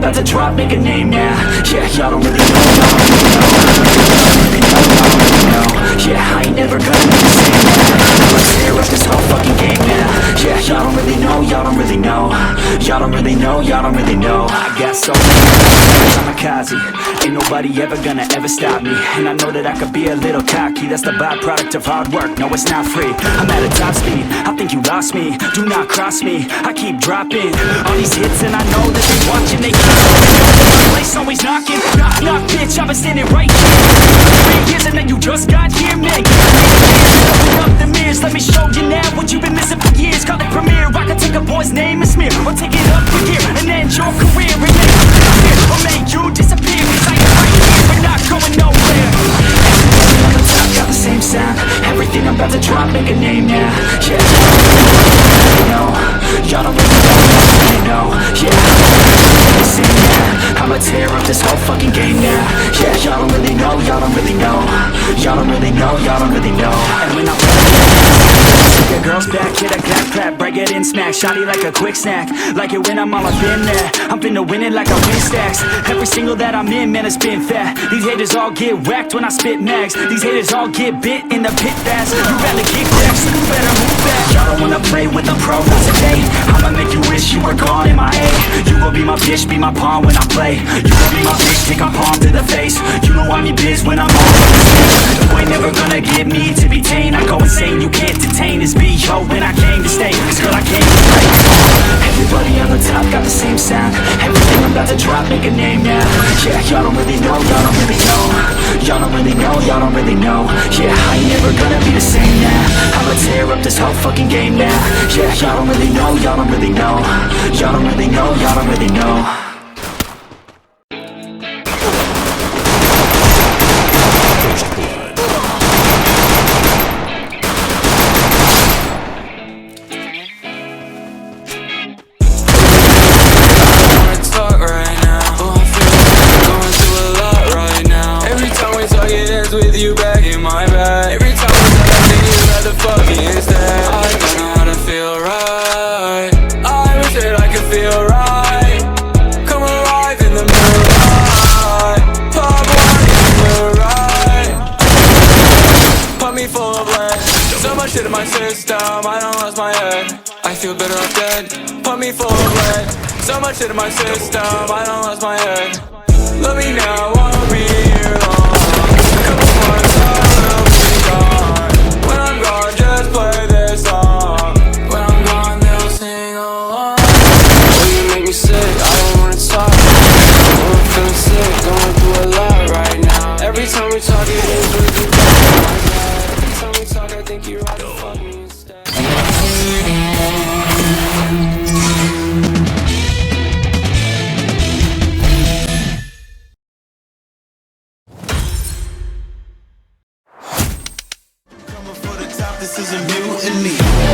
about to drop, make a name now. Yeah, y'all don't really know, y'all don't really know. Y'all don't really know, y'all don't really know. Yeah, I ain't never gonna be the same now. Let's tear up this whole fucking game now. Yeah, y'all don't really know, y'all don't really know. Y'all don't really know, y'all don't really know. I got so many kamikaze. Ain't nobody ever gonna ever stop me. And I know that I could be a little cocky. That's the byproduct of hard work, no it's not free. I'm at a top speed, I think you lost me. Do not cross me, I keep dropping all these hits and I know that they watching. They keep place always knocking. Knock, knock, bitch, I've been standing right here 3 years and then you just got here, man. Open up the mirrors, let me show you now what you've been missing for years. Call it premiere, I can take a boy's name and smear, or take it up a year and end your career and make you disappear, or make you disappear. Cause I am right here, we're not going nowhere. Everybody on the top got the same sound. Everything I'm about to drop, make a name now. Yeah, y'all don't really know, y'all don't really know. Yeah, I'ma tear up this whole fucking game now. Yeah, y'all don't really know, y'all don't really know. Y'all don't really know, y'all don't really know. And when I see your girl's back, hit a clap, clap, break it in, smack. Shawty like a quick snack, like it when I'm all up in there. I'm finna win it like I win stacks. Every single that I'm in, man, it's been fat. These haters all get whacked when I spit mags. These haters all get bit in the pit fast. You rather kick back, so you better move back. Y'all don't wanna play with the pro today. I'ma make you wish you were gone in my A. You gon' be my bitch, be my pawn when I play. You gon' be my bitch, take my palm to the face. You know I'm in biz when I'm on the stage. You ain't never gonna get me to be tame. I go insane, you can't detain this B.O. when I came to stay. Cause girl, I came to play. Everybody on the top got the same sound. Everything I'm about to drop, make a name now. Yeah, y'all don't really know, y'all don't really know. Y'all don't really know, y'all don't really know. Yeah, I ain't never gonna be the same now. I'ma tear up this whole fucking game now. Yeah, y'all don't really know, y'all don't really know. Y'all don't really know, y'all don't really know. With you back in my bag. Every time we talk, I think you'd rather fuck me instead. I don't know how to feel right. I wish that I could feel right. Come alive in the moonlight. Pop one in the moonlight. Put me full of lead. So much shit in my system, I done lost my head. I feel better off dead. Put me full of lead. So much shit in my system, I done lost my head. Love me now, won't be here long. When I'm gone, just play this song. When I'm gone, they'll sing along. Oh, you make me sick, I don't wanna talk. Oh, I'm feeling sick, going through a lot right now. Every time we talk, it is with you back. Every time we talk, I think you'd rather fuck me instead. This is a mutiny.